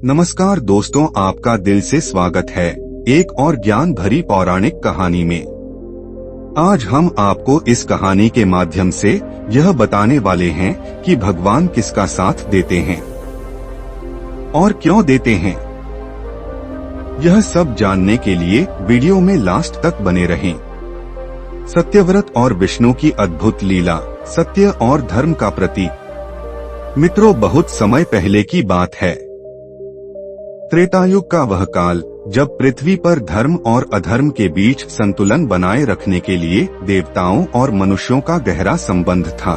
नमस्कार दोस्तों, आपका दिल से स्वागत है एक और ज्ञान भरी पौराणिक कहानी में। आज हम आपको इस कहानी के माध्यम से यह बताने वाले हैं कि भगवान किसका साथ देते हैं और क्यों देते हैं। यह सब जानने के लिए वीडियो में लास्ट तक बने रहें। सत्यव्रत और विष्णु की अद्भुत लीला, सत्य और धर्म का प्रतीक। मित्रों, बहुत समय पहले की बात है। त्रेतायुग का वह काल जब पृथ्वी पर धर्म और अधर्म के बीच संतुलन बनाए रखने के लिए देवताओं और मनुष्यों का गहरा संबंध था।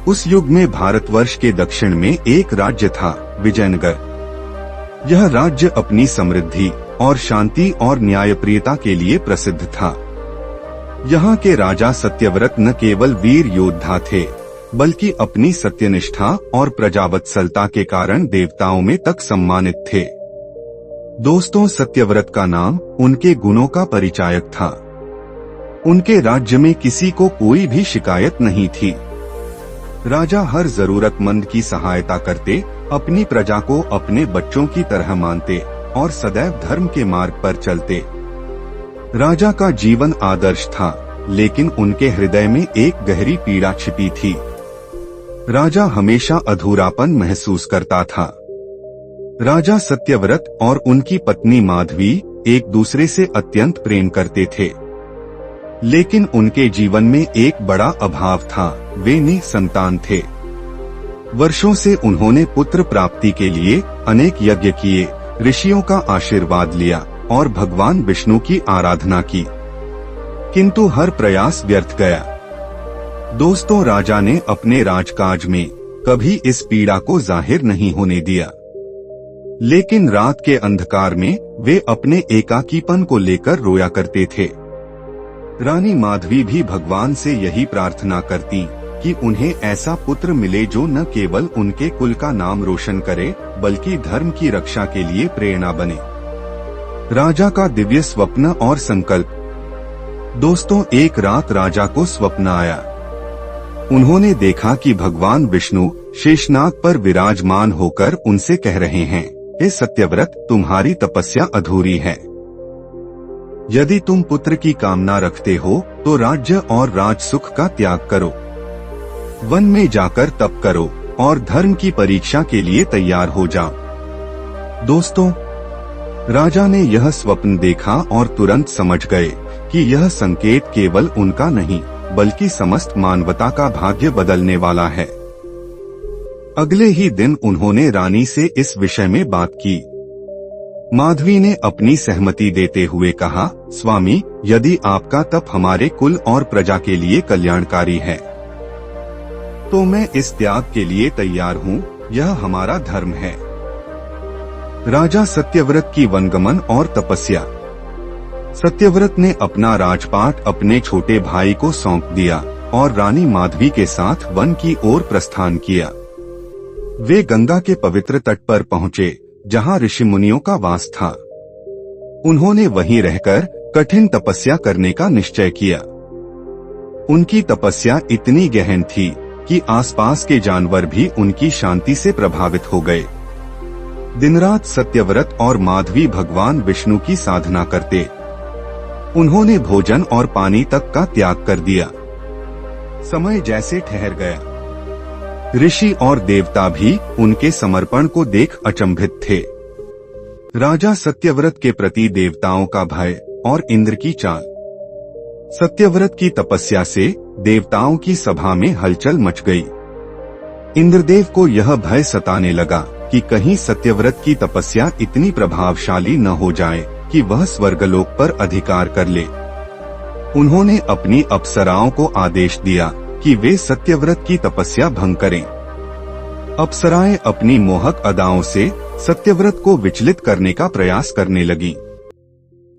उस युग में भारतवर्ष के दक्षिण में एक राज्य था, विजयनगर। यह राज्य अपनी समृद्धि और शांति और न्यायप्रियता के लिए प्रसिद्ध था। यहाँ के राजा सत्यव्रत न केवल वीर योद्धा थे, बल्कि अपनी सत्यनिष्ठा और प्रजावत्सलता के कारण देवताओं में तक सम्मानित थे। दोस्तों, सत्यव्रत का नाम उनके गुणों का परिचायक था। उनके राज्य में किसी को कोई भी शिकायत नहीं थी। राजा हर जरूरतमंद की सहायता करते, अपनी प्रजा को अपने बच्चों की तरह मानते और सदैव धर्म के मार्ग पर चलते। राजा का जीवन आदर्श था, लेकिन उनके हृदय में एक गहरी पीड़ा छिपी थी। राजा हमेशा अधूरापन महसूस करता था। राजा सत्यव्रत और उनकी पत्नी माधवी एक दूसरे से अत्यंत प्रेम करते थे, लेकिन उनके जीवन में एक बड़ा अभाव था। वे निसंतान थे। वर्षों से उन्होंने पुत्र प्राप्ति के लिए अनेक यज्ञ किए, ऋषियों का आशीर्वाद लिया और भगवान विष्णु की आराधना की, किंतु हर प्रयास व्यर्थ गया। दोस्तों, राजा ने अपने राजकाज में कभी इस पीड़ा को जाहिर नहीं होने दिया, लेकिन रात के अंधकार में वे अपने एकाकीपन को लेकर रोया करते थे। रानी माधवी भी भगवान से यही प्रार्थना करती कि उन्हें ऐसा पुत्र मिले जो न केवल उनके कुल का नाम रोशन करे, बल्कि धर्म की रक्षा के लिए प्रेरणा बने। राजा का दिव्य स्वप्न और संकल्प। दोस्तों, एक रात राजा को स्वप्न आया। उन्होंने देखा कि भगवान विष्णु शेषनाग पर विराजमान होकर उनसे कह रहे हैं, हे सत्यव्रत, तुम्हारी तपस्या अधूरी है। यदि तुम पुत्र की कामना रखते हो तो राज्य और राज सुख का त्याग करो, वन में जाकर तप करो और धर्म की परीक्षा के लिए तैयार हो जाओ। दोस्तों, राजा ने यह स्वप्न देखा और तुरंत समझ गए कि यह संकेत केवल उनका नहीं, बल्कि समस्त मानवता का भाग्य बदलने वाला है। अगले ही दिन उन्होंने रानी से इस विषय में बात की। माधवी ने अपनी सहमति देते हुए कहा, स्वामी, यदि आपका तप हमारे कुल और प्रजा के लिए कल्याणकारी है, तो मैं इस त्याग के लिए तैयार हूँ। यह हमारा धर्म है। राजा सत्यव्रत की वनगमन और तपस्या। सत्यव्रत ने अपना राजपाट अपने छोटे भाई को सौंप दिया और रानी माधवी के साथ वन की ओर प्रस्थान किया। वे गंगा के पवित्र तट पर पहुँचे, जहाँ ऋषि मुनियों का वास था। उन्होंने वहीं रहकर कठिन तपस्या करने का निश्चय किया। उनकी तपस्या इतनी गहन थी कि आसपास के जानवर भी उनकी शांति से प्रभावित हो गए। दिन रात सत्यव्रत और माधवी भगवान विष्णु की साधना करते। उन्होंने भोजन और पानी तक का त्याग कर दिया। समय जैसे ठहर गया। ऋषि और देवता भी उनके समर्पण को देख अचंभित थे। राजा सत्यव्रत के प्रति देवताओं का भय और इंद्र की चाल। सत्यव्रत की तपस्या से देवताओं की सभा में हलचल मच गई। इंद्रदेव को यह भय सताने लगा कि कहीं सत्यव्रत की तपस्या इतनी प्रभावशाली न हो जाए कि वह स्वर्गलोक पर अधिकार कर ले। उन्होंने अपनी अप्सराओं को आदेश दिया कि वे सत्यव्रत की तपस्या भंग करें। अप्सराएं अपनी मोहक अदाओं से सत्यव्रत को विचलित करने का प्रयास करने लगी,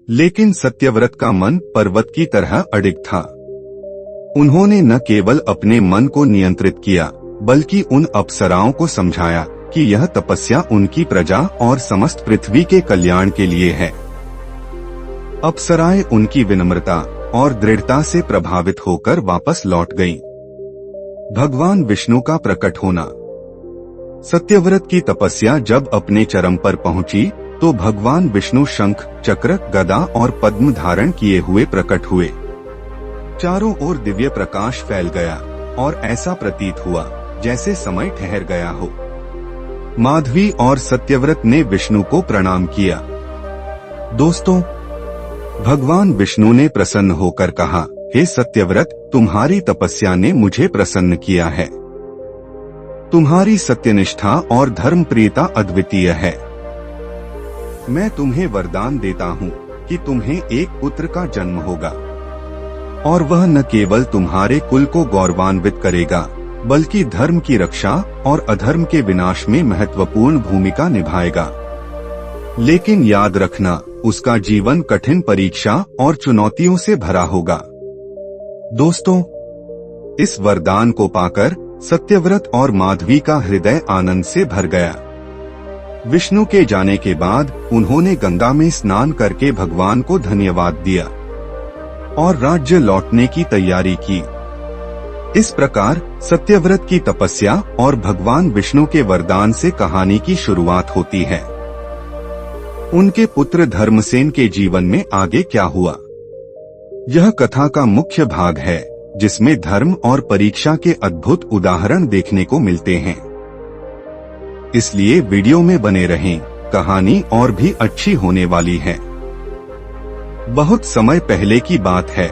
लेकिन सत्यव्रत का मन पर्वत की तरह अडिग था। उन्होंने न केवल अपने मन को नियंत्रित किया, बल्कि उन अप्सराओं को समझाया कि यह तपस्या उनकी प्रजा और समस्त पृथ्वी के कल्याण के लिए है। अप्सराएं उनकी विनम्रता और दृढ़ता से प्रभावित होकर वापस लौट गईं। भगवान विष्णु का प्रकट होना। सत्यव्रत की तपस्या जब अपने चरम पर पहुंची तो भगवान विष्णु शंख, चक्र, गदा और पद्म धारण किए हुए प्रकट हुए। चारों ओर दिव्य प्रकाश फैल गया और ऐसा प्रतीत हुआ जैसे समय ठहर गया हो। माधवी और सत्यव्रत ने विष्णु को प्रणाम किया। दोस्तों, भगवान विष्णु ने प्रसन्न होकर कहा, हे सत्यव्रत, तुम्हारी तपस्या ने मुझे प्रसन्न किया है। तुम्हारी सत्यनिष्ठा और धर्मप्रियता अद्वितीय है। मैं तुम्हें वरदान देता हूँ कि तुम्हें एक पुत्र का जन्म होगा और वह न केवल तुम्हारे कुल को गौरवान्वित करेगा बल्कि धर्म की रक्षा और अधर्म के विनाश में महत्वपूर्ण भूमिका निभाएगा। लेकिन याद रखना, उसका जीवन कठिन परीक्षा और चुनौतियों से भरा होगा। दोस्तों, इस वरदान को पाकर सत्यव्रत और माधवी का हृदय आनंद से भर गया। विष्णु के जाने के बाद उन्होंने गंगा में स्नान करके भगवान को धन्यवाद दिया और राज्य लौटने की तैयारी की। इस प्रकार सत्यव्रत की तपस्या और भगवान विष्णु के वरदान से कहानी की शुरुआत होती है। उनके पुत्र धर्मसेन के जीवन में आगे क्या हुआ, यह कथा का मुख्य भाग है, जिसमें धर्म और परीक्षा के अद्भुत उदाहरण देखने को मिलते हैं। इसलिए वीडियो में बने रहें, कहानी और भी अच्छी होने वाली है। बहुत समय पहले की बात है।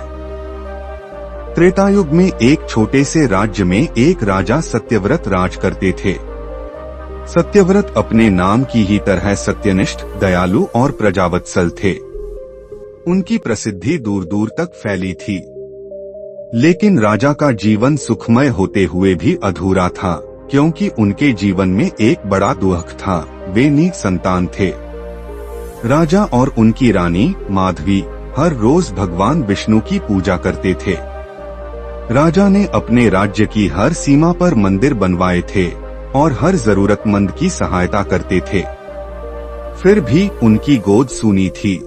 त्रेतायुग में एक छोटे से राज्य में एक राजा सत्यव्रत राज करते थे। सत्यव्रत अपने नाम की ही तरह सत्यनिष्ठ, दयालु और प्रजावत्सल थे। उनकी प्रसिद्धि दूर दूर तक फैली थी। लेकिन राजा का जीवन सुखमय होते हुए भी अधूरा था, क्योंकि उनके जीवन में एक बड़ा दुख था। वे निसंतान थे। राजा और उनकी रानी माधवी हर रोज भगवान विष्णु की पूजा करते थे। राजा ने अपने राज्य की हर सीमा पर मंदिर बनवाए थे और हर जरूरतमंद की सहायता करते थे। फिर भी उनकी गोद सूनी थी।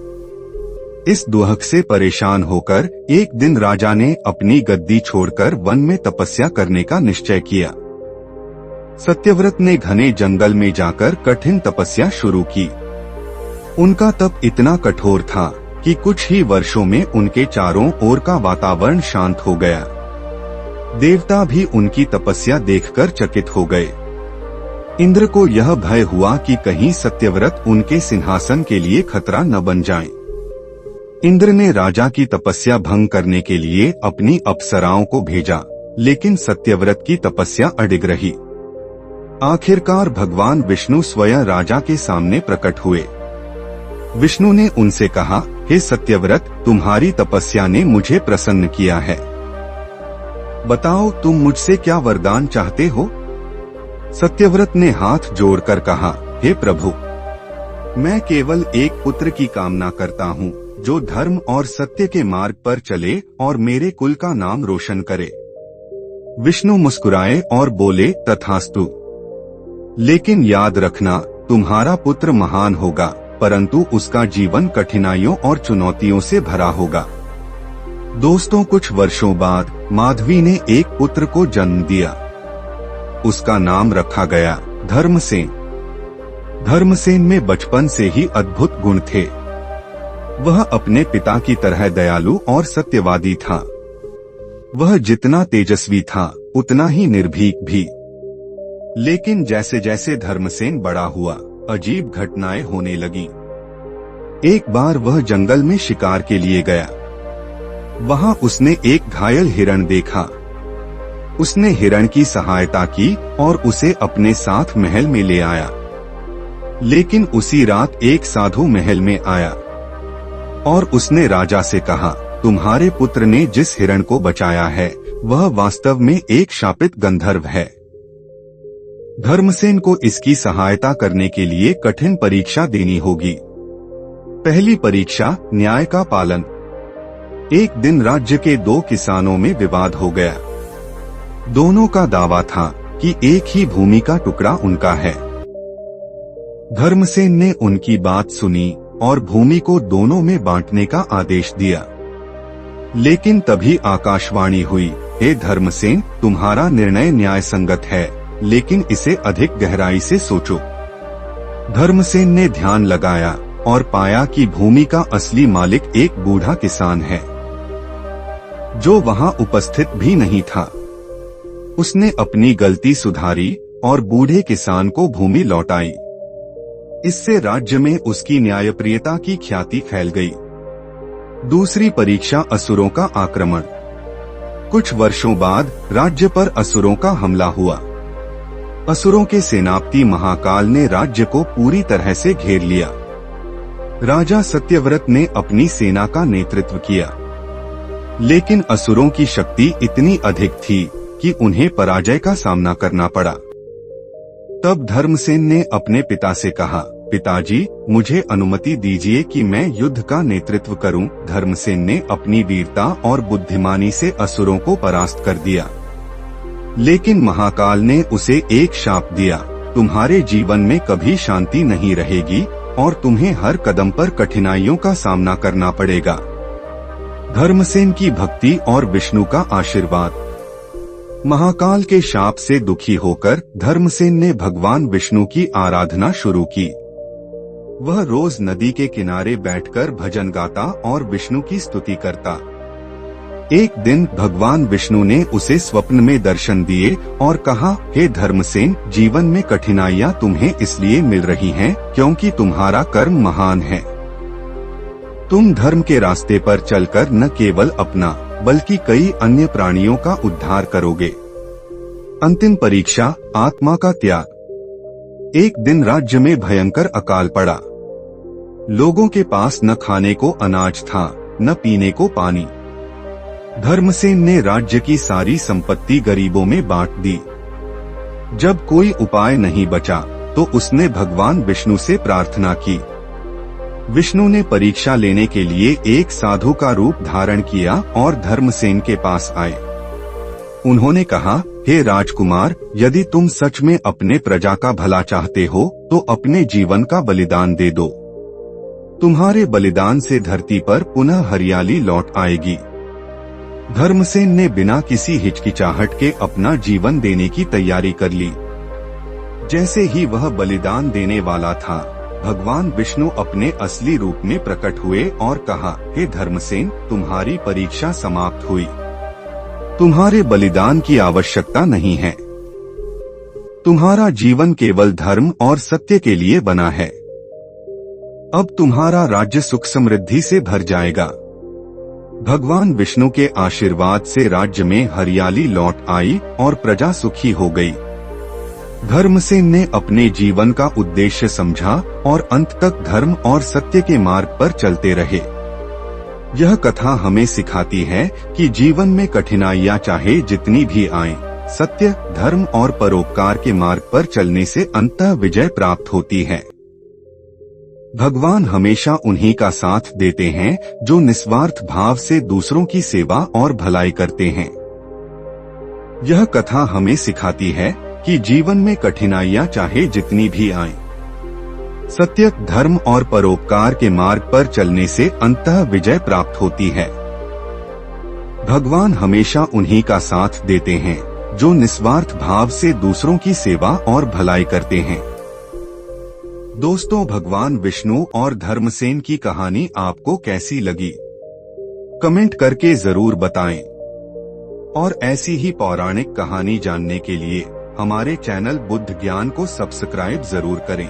इस दुख से परेशान होकर एक दिन राजा ने अपनी गद्दी छोड़कर वन में तपस्या करने का निश्चय किया। सत्यव्रत ने घने जंगल में जाकर कठिन तपस्या शुरू की। उनका तप इतना कठोर था कि कुछ ही वर्षों में उनके चारों ओर का वातावरण शांत हो गया। देवता भी उनकी तपस्या देखकर चकित हो गए। इंद्र को यह भय हुआ कि कहीं सत्यव्रत उनके सिंहासन के लिए खतरा न बन जाएं। इंद्र ने राजा की तपस्या भंग करने के लिए अपनी अप्सराओं को भेजा, लेकिन सत्यव्रत की तपस्या अडिग रही। आखिरकार भगवान विष्णु स्वयं राजा के सामने प्रकट हुए। विष्णु ने उनसे कहा, हे सत्यव्रत, तुम्हारी तपस्या ने मुझे प्रसन्न किया है। बताओ, तुम मुझसे क्या वरदान चाहते हो? सत्यव्रत ने हाथ जोड़कर कहा, हे प्रभु, मैं केवल एक पुत्र की कामना करता हूँ जो धर्म और सत्य के मार्ग पर चले और मेरे कुल का नाम रोशन करे। विष्णु मुस्कुराए और बोले, तथास्तु। लेकिन याद रखना, तुम्हारा पुत्र महान होगा, परंतु उसका जीवन कठिनाइयों और चुनौतियों से भरा होगा। दोस्तों, कुछ वर्षों बाद माधवी ने एक पुत्र को जन्म दिया। उसका नाम रखा गया धर्मसेन। धर्मसेन में बचपन से ही अद्भुत गुण थे। वह अपने पिता की तरह दयालु और सत्यवादी था। वह जितना तेजस्वी था उतना ही निर्भीक भी। लेकिन जैसे जैसे धर्मसेन बड़ा हुआ, अजीब घटनाएं होने लगी। एक बार वह जंगल में शिकार के लिए गया। वहां उसने एक घायल हिरण देखा। उसने हिरण की सहायता की और उसे अपने साथ महल में ले आया। लेकिन उसी रात एक साधु महल में आया और उसने राजा से कहा, तुम्हारे पुत्र ने जिस हिरण को बचाया है वह वास्तव में एक शापित गंधर्व है। धर्मसेन को इसकी सहायता करने के लिए कठिन परीक्षा देनी होगी। पहली परीक्षा, न्याय का पालन। एक दिन राज्य के दो किसानों में विवाद हो गया। दोनों का दावा था कि एक ही भूमि का टुकड़ा उनका है। धर्मसेन ने उनकी बात सुनी और भूमि को दोनों में बांटने का आदेश दिया। लेकिन तभी आकाशवाणी हुई, हे धर्मसेन, तुम्हारा निर्णय न्याय संगत है, लेकिन इसे अधिक गहराई से सोचो। धर्मसेन ने ध्यान लगाया और पाया कि भूमि का असली मालिक एक बूढ़ा किसान है, जो वहां उपस्थित भी नहीं था। उसने अपनी गलती सुधारी और बूढ़े किसान को भूमि लौटाई। इससे राज्य में उसकी न्यायप्रियता की ख्याति फैल गई। दूसरी परीक्षा, असुरों का आक्रमण। कुछ वर्षों बाद राज्य पर असुरों का हमला हुआ। असुरों के सेनापति महाकाल ने राज्य को पूरी तरह से घेर लिया। राजा सत्यव्रत ने अपनी सेना का नेतृत्व किया, लेकिन असुरों की शक्ति इतनी अधिक थी कि उन्हें पराजय का सामना करना पड़ा। तब धर्मसेन ने अपने पिता से कहा, पिताजी, मुझे अनुमति दीजिए कि मैं युद्ध का नेतृत्व करूं। धर्मसेन ने अपनी वीरता और बुद्धिमानी से असुरों को परास्त कर दिया, लेकिन महाकाल ने उसे एक शाप दिया, तुम्हारे जीवन में कभी शांति नहीं रहेगी और तुम्हें हर कदम पर कठिनाइयों का सामना करना पड़ेगा। धर्मसेन की भक्ति और विष्णु का आशीर्वाद। महाकाल के शाप से दुखी होकर धर्मसेन ने भगवान विष्णु की आराधना शुरू की। वह रोज नदी के किनारे बैठकर भजन गाता और विष्णु की स्तुति करता। एक दिन भगवान विष्णु ने उसे स्वप्न में दर्शन दिए और कहा, हे धर्मसेन, जीवन में कठिनाइयां तुम्हें इसलिए मिल रही हैं क्योंकि तुम्हारा कर्म महान है। तुम धर्म के रास्ते पर चलकर न केवल अपना बल्कि कई अन्य प्राणियों का उद्धार करोगे। अंतिम परीक्षा, आत्मा का त्याग। एक दिन राज्य में भयंकर अकाल पड़ा। लोगों के पास न खाने को अनाज था, न पीने को पानी। धर्मसेन ने राज्य की सारी संपत्ति गरीबों में बांट दी। जब कोई उपाय नहीं बचा तो उसने भगवान विष्णु से प्रार्थना की। विष्णु ने परीक्षा लेने के लिए एक साधु का रूप धारण किया और धर्मसेन के पास आए। उन्होंने कहा, हे राजकुमार, यदि तुम सच में अपने प्रजा का भला चाहते हो तो अपने जीवन का बलिदान दे दो। तुम्हारे बलिदान से धरती पर पुनः हरियाली लौट आएगी। धर्मसेन ने बिना किसी हिचकिचाहट के अपना जीवन देने की तैयारी कर ली। जैसे ही वह बलिदान देने वाला था, भगवान विष्णु अपने असली रूप में प्रकट हुए और कहा, हे धर्मसेन, तुम्हारी परीक्षा समाप्त हुई। तुम्हारे बलिदान की आवश्यकता नहीं है। तुम्हारा जीवन केवल धर्म और सत्य के लिए बना है। अब तुम्हारा राज्य सुख समृद्धि से भर जाएगा। भगवान विष्णु के आशीर्वाद से राज्य में हरियाली लौट आई और प्रजा सुखी हो गई। धर्मसेन ने अपने जीवन का उद्देश्य समझा और अंत तक धर्म और सत्य के मार्ग पर चलते रहे। यह कथा हमें सिखाती है कि जीवन में कठिनाइयां चाहे जितनी भी आएं, सत्य, धर्म और परोपकार के मार्ग पर चलने से अंततः विजय प्राप्त होती है। भगवान हमेशा उन्हीं का साथ देते हैं जो निस्वार्थ भाव से दूसरों की सेवा और भलाई करते हैं। यह कथा हमें सिखाती है कि जीवन में कठिनाइयां चाहे जितनी भी आएं, सत्य, धर्म और परोपकार के मार्ग पर चलने से अंततः विजय प्राप्त होती है। भगवान हमेशा उन्हीं का साथ देते हैं जो निस्वार्थ भाव से दूसरों की सेवा और भलाई करते हैं। दोस्तों, भगवान विष्णु और धर्मसेन की कहानी आपको कैसी लगी? कमेंट करके जरूर बताएं। और ऐसी ही पौराणिक कहानी जानने के लिए हमारे चैनल बुद्ध ज्ञान को सब्सक्राइब जरूर करें।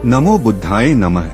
नमो बुद्धाय नमः।